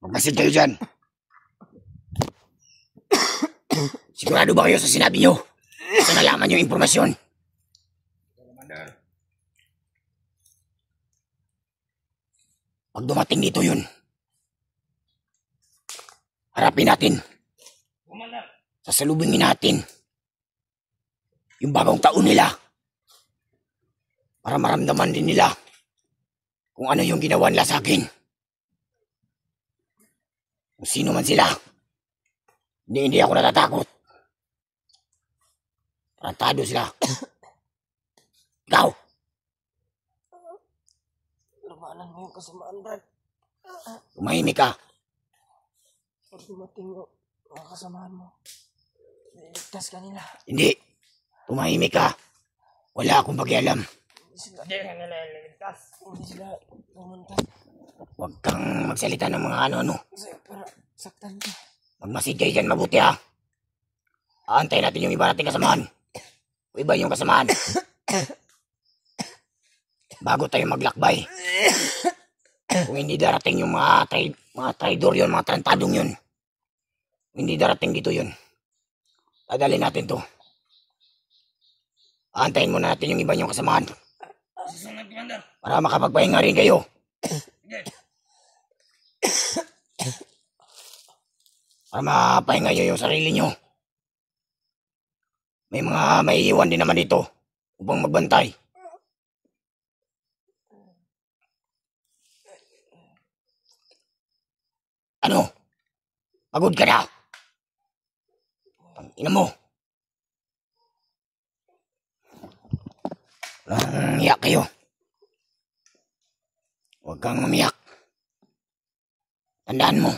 Magmasid kayo dyan. Sigurado ba kayo sa sinabi nyo? Sa nalaman yung impormasyon? Pag dumating dito yun, harapin natin. Sasalubingin natin yung bagong taon nila. Para maramdaman din nila kung ano yung ginawa nila sa akin. Kung sino man sila, hindi ako natatakot. Tarantado sila. Ikaw! Lumanan mo yung kasamaan, Brad. Tumahimik ka. Pag dumating yung mga kasamaan mo, iligtas ka nila. Hindi. Tumahimik ka. Wala akong pakialam. Hindi na nila iligtas. Hindi sila pumunta. Huwag kang magsalita ng mga ano-ano. Para saktan ka. Magmasid kayo dyan mabuti ha. Aantayin natin yung iba nating kasamaan. O iba yung kasamaan. Bago tayo maglakbay. Kung hindi darating yung mga traidor yun, mga tarantadong yun. Kung hindi darating dito yun, dadalhin natin to. Aantayin muna natin yung iba yung kasamaan. Para makapagpahinga rin kayo. Para mapahinga nyo yung sarili nyo. May mga maiiwan din naman dito upang magbantay. Ano? Pagod ka na? Ina mo. Iyak kayo. Huwag kang umiyak. Tandaan mo.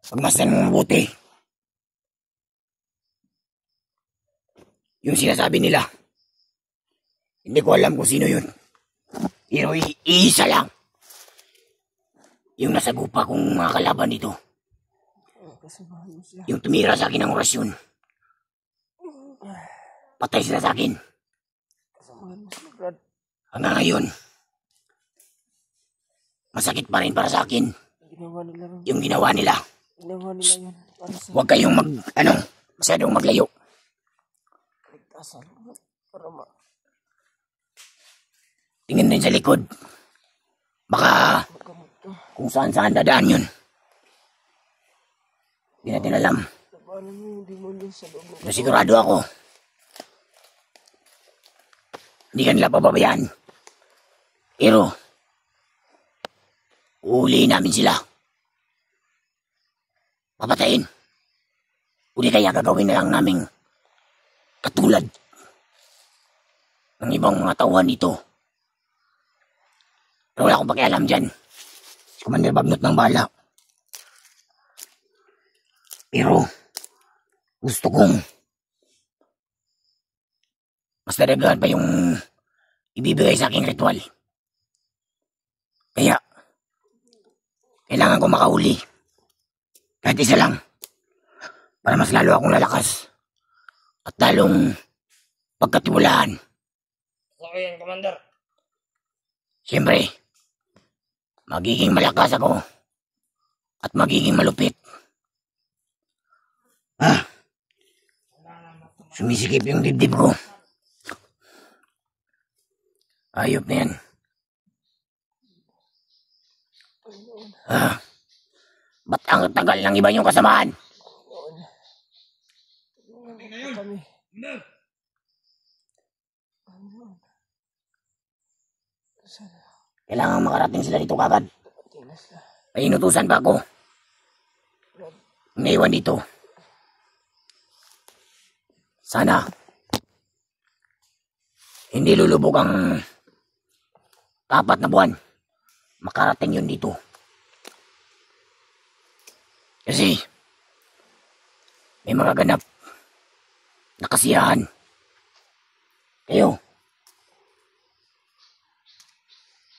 Pagmasdan mo mabuti. Yung sinasabi nila. Hindi ko alam kung sino yun. Pero iisa lang. Yung nasagupa kong mga kalaban dito. Yung tumira sa akin ng orasyon. Patay sila sa akin. Hanggang ngayon, masakit pa rin para sa akin yung ginawa nila. Huwag kayong masyadong maglayo. Tingin din sa likod. Baka kung saan dadaan yun. Hindi natin alam. Pero sigurado ako. Hindi ka nila pababayaan. Pero, uuli namin sila. Papatayin. Uli kaya gagawin na lang namin katulad ng ibang mga tauhan dito. Pero wala akong pakialam dyan. Si Commander Bagnot ng bala. Pero, gusto kong mas dadagan pa yung ibibigay sa aking ritual. Kaya, kailangan ko makahuli. Kahit isa lang. Para mas lalo akong lalakas. At lalong pagkatiwalaan. Okay yan, Commander. Siyempre, magiging malakas ako. At magiging malupit. Sumisikip yung dibdib ko. Ayop na yan. Ba't ang tagal ng iba yung kasamaan? Kailangan makarating sila dito kagad. May inutusan pa ako. Naiwan dito. Sana hindi lulubog ang 4 na buwan. Makarating yun dito. Kasi may mga ganap na kasiyahan. Kayo,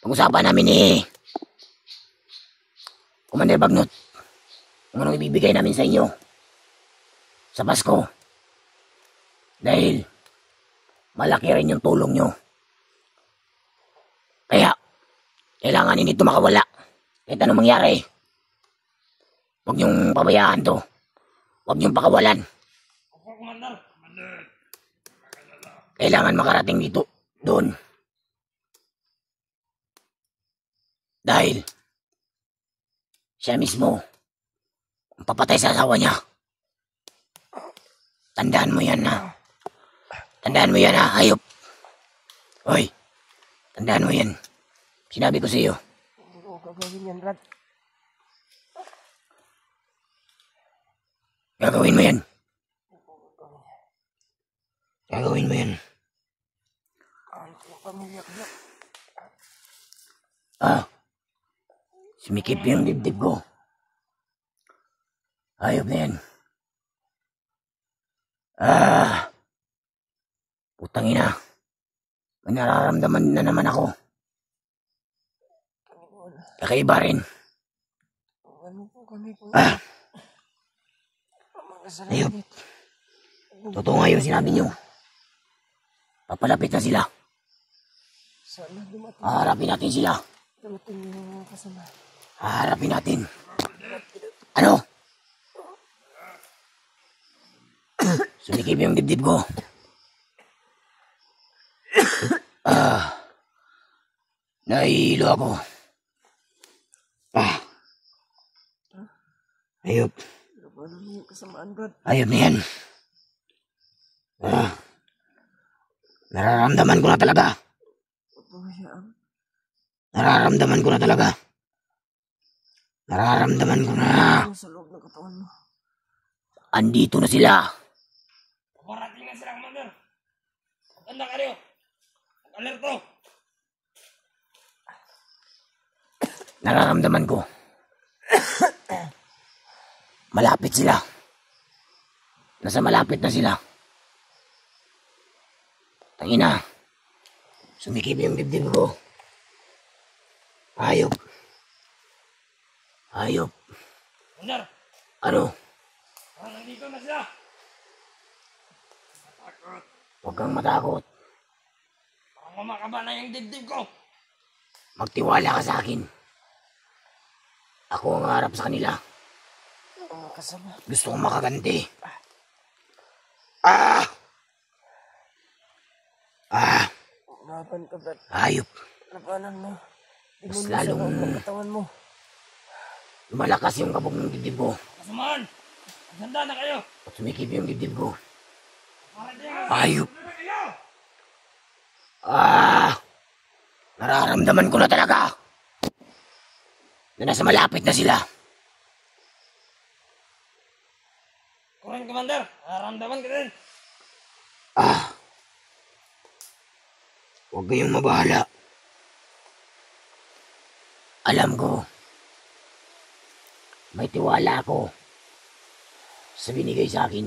pag-usapan namin ni Commander Bagnot kung anong ibibigay namin sa inyo sa Pasko. Dahil malaki rin yung tulong nyo. Kaya, kailangan hindi ito makawala. Kahit anong mangyari, huwag niyong pabayaan to. Huwag niyong pakawalan. Opo, Commander. Kailangan makarating dito, doon. Dahil, siya mismo, ang papatay sa asawa niya. Tandaan mo yan na. Tandaan mo yan ha, hayop. Hoy, tandaan mo yan. Sinabi ko sa iyo. Hindi ko gagawin yan, Brad. Gagawin mo yan. Gagawin mo yan. Ang pamilya ko. Sumikip yung dibdib ko. Hayop na yan. Putang ina. May nararamdaman na naman ako. Kakaiba rin. Ano po kami po? Hayop. Totoo nga yung sinabi niyo. Papalapit na sila. Sana dumating. Haharapin natin sila. Dumating yung mga kasama. Haharapin natin. Ano? Sumikip yung dibdib ko. Nahihilo ako. Ayop. Ano yung kasamaan, Brad? Ayop na yan. Nararamdaman ko na talaga. Nararamdaman ko na talaga. Nararamdaman ko na. Sa loob ng katawan mo. Andito na sila. Parating na sila, Commander. Maganda kayo. Mag-alerto. Nararamdaman ko. Malapit sila. Nasa malapit na sila. Tangina. Sumikip yung dibdib ko. Hayop. Hayop. Commander. Ano? Nandito na sila. Matakot. Huwag kang matakot. Baka mamakaba na yung dibdib ko. Magtiwala ka sa akin. Ako ang harap sa kanila. Mga kasama. Gusto kong makaganti. Laban ka, Brad. Hayop. Labanan mo. Mas Demonyo sa lalong loob ng katawan mo. lumalakas yung kabog ng dibdib ko. Kasamaan. Maganda na kayo. At sumikip yung dibdib ko. Parating na Hayop. kayo. Nararamdaman ko na talaga na nasa malapit na sila. Kuren, Commander. Nararamdaman ka din. Huwag kayong mabahala. Alam ko, may tiwala ako sa binigay sa akin.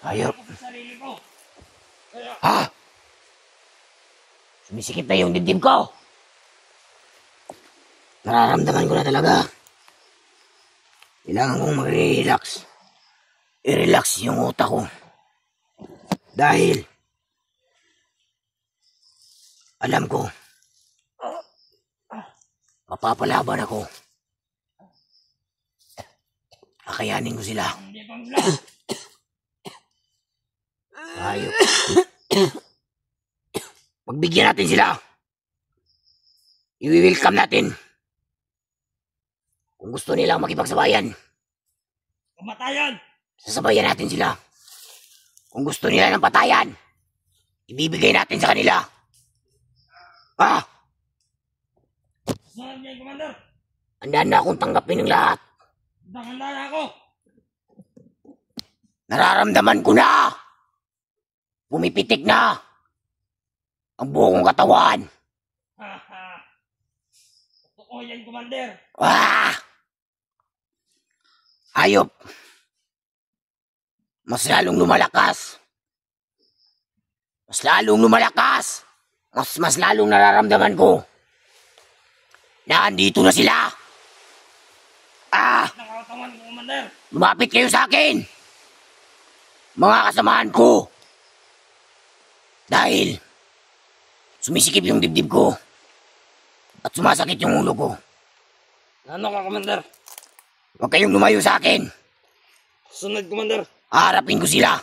Hayop. Ako sa sarili ko. Kaya, Sumisikip na yung dibdib ko. Nararamdaman ko na talaga. Kailangan kong mag-relax. I-relax yung utak ko. Dahil, alam ko, mapapalaban ako. Kakayanin ko sila. hindi pa sila. Hayop. Pagbigyan natin sila. I-welcome natin. Kung gusto nilang makipagsabayan, Kamatayan. sasabayan natin sila. Kung gusto nila ng patayan, ibibigay natin sa kanila. Saan niya, Commander? Handa na akong tanggapin ng lahat. Handa na ako. Nararamdaman ko na. Pumipitik na ang buong katawan. Totoo yan, Commander. Hayop. Mas lalong lumalakas. Mas lalong lumalakas. Mas lalong nararamdaman ko na andito na sila. Nakatawan ko, Commander. Lumapit kayo sa akin, mga kasamahan ko. Dahil sumisikip yung dibdib ko at sumasakit yung ulo ko. Ano ka, Commander? Huwag kayong lumayo sa akin. Sunod, Commander. Haharapin ko sila.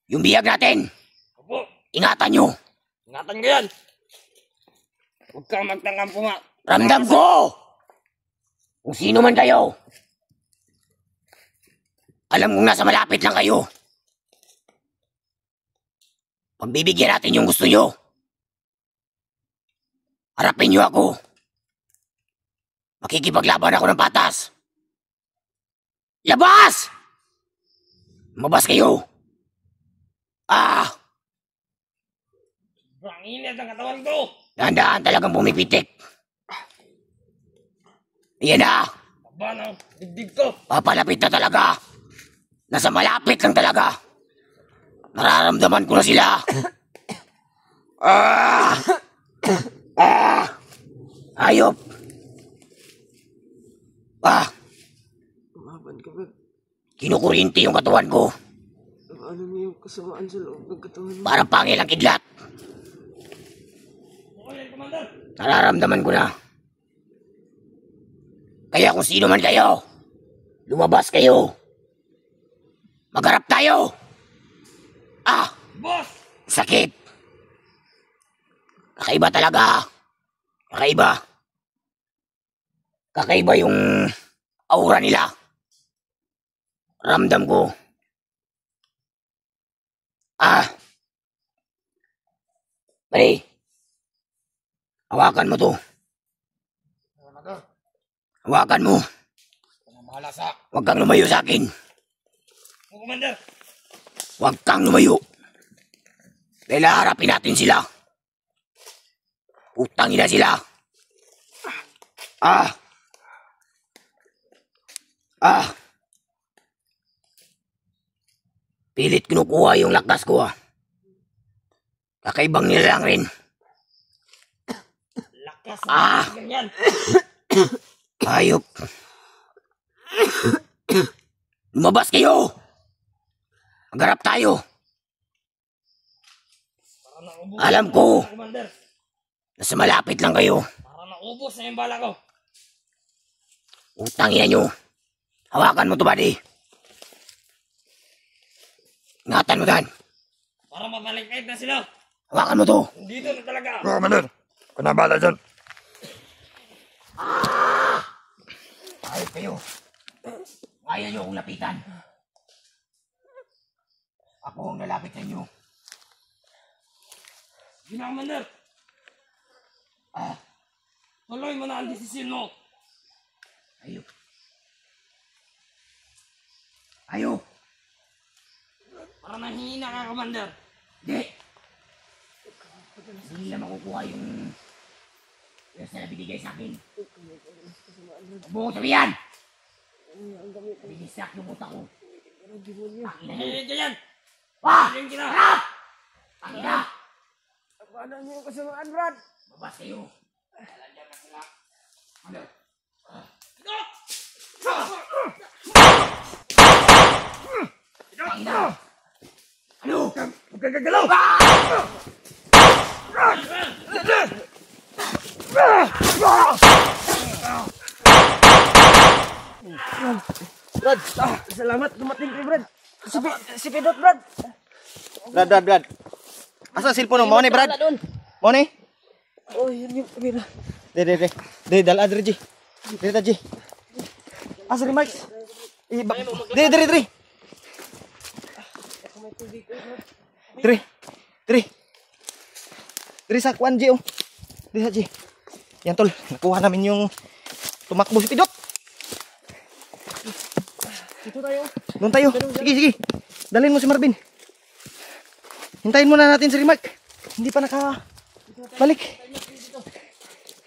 Yung biyag natin, Opo. ingatan nyo. Ingatan ko yan. Huwag kang magtangkang puma. Ramdam ko! Kung sino man kayo. Alam kong nasa malapit lang kayo. Pagbibigyan natin yung gusto nyo. Harapin nyo ako. Makikipaglaban ako ng patas. Labas! Mabas kayo. Ang init ang katawan ko. Dahan-dahan talagang pumipitik. Yan na. Aba ng digdig ko. Papalapit na talaga. Nasa malapit lang talaga. Nararamdaman ko na sila. Hayop. Umaban ka, Brad. Kinukurinti yung katawan ko. Ano mo yung kasamaan sa loob ng katawan mo? Parang pangil ang kidlat. Okay, Commander. Nararamdaman ko na. Kaya kung sino man kayo, lumabas kayo. Magharap tayo. Boss! Sakit. Kakaiba talaga. Kakaiba. Kakaiba yung aura nila. Ramdam ko. Pare. Hawakan mo to. Hawakan mo. Bahala sa... Huwag kang lumayo sa akin. Commander. Huwag kang lumayo. Dahil haharapin natin sila. Utangin na sila. Pilit kinukuha yung lakas ko. Kakaibang nila lang rin. Lakas ganyan. Hayop. Lumabas kayo. Magharap tayo. Alam ko. Commander. Nasa malapit lang kayo. Para naubos na yung bala ko. Utangin nyo. Hawakan mo to, buddy. Ingatan mo dan. Para mapalikait na sila. Hawakan mo to. Dito na talaga. Commander, kunabala dyan. Hayop kayo. Ayaw nyo akong lapitan. Ako ang lalapit sa inyo. Hindi na, Commander. Tuloy mo na ang desisyon mo. Hayop. Hayop. Para nahihina ka, Commander. Hindi. Hindi nila makukuha yung na binigay sa akin. Huwag mo ko sabihan. Bidistract yung utak ko. Hindi ka yan. Hindi ka na. Harap! Tangina! Paano niyo yung kasamaan, Brad? Babas kayo. Alandiyan na sila. Ano? Tangina! Ano? Huwag kang gagalaw! Brad, salamat dumating kay Brad. Si Pedot, Brad. Brad. Asa cellphone mo? Mo ni, Brad? Mo ni? Oh, yun yung kamera. Dali, dala, Ji. Dali, Ji. Asa ni Mike? Dali. Dali sa kuan, Ji, oh. Dali, Ji. Yan, tol. Nakuha namin yung tumakbo si Pidot. Dito tayo. Doon tayo. Sige. Dalhin mo si Marvin. Hintayin muna natin si Rimark. Hindi pa nakabalik.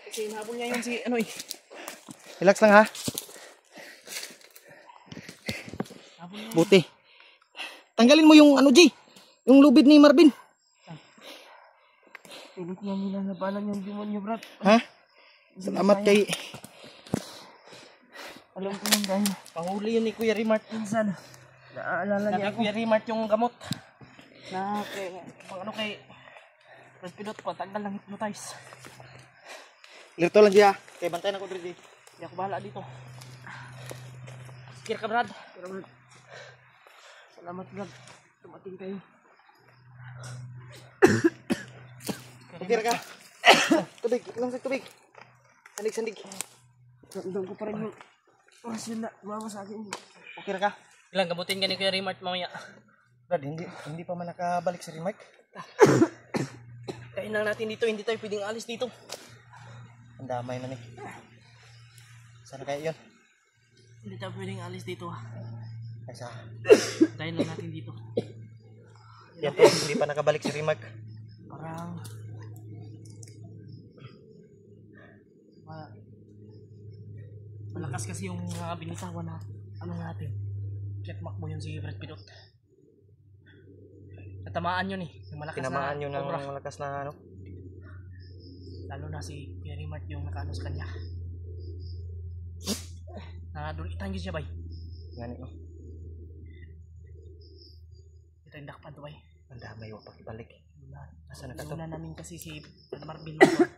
Kasi hinabol niya yung si ano eh. Relax lang, ha. Buti. Tanggalin mo yung ano, G. Yung lubid ni Marvin. Pilit niya nilalabanan yung demonyo, Brad. Ha? Salamat kay... Alam ko yung dahil. Pahuli yun ni Kuya Rimart. Minsan, naaalala niya ako. Kuya Rimart yung gamot. Na kay, pang ano kay Red Pilot pa, tanggal ng hypnotize. Lirto lang siya. Kaya bantayan ako dito. Hindi ako bahala dito. Sige ka, Brad. Salamat, Brad. Tumating kayo. Okay ka. Tubig, ilang sa tubig. Sandig. Doon ko pa rin yung orasyon na mama sa akin. Okay ka. Ilang gabutin ka ni Kuya Rimart mamaya. Brad, hindi pa man nakabalik si Remark. Kain lang natin dito, hindi tayo pwedeng alis dito. Ang damay na ni. Sana kaya yun? Hindi tayo pwedeng alis dito. Kaysa. Kain lang natin dito. Yan po, hindi pa nakabalik si Remark. Parang malakas kasi yung mga binitawan na ano natin. Checkmark mo yun si Brad Pidot. Natamaan yun eh. Yung malakas Tinamaan na yun ng obra. malakas na ano. Lalo na si Kuya Rimart yung nakaano sa kanya. Doon itanggi siya bay. Ngani no. Ito yung dakpan to bay. Ang damay yung pakibalik. Asa na ka to? Una namin kasi si Marvin Marvin.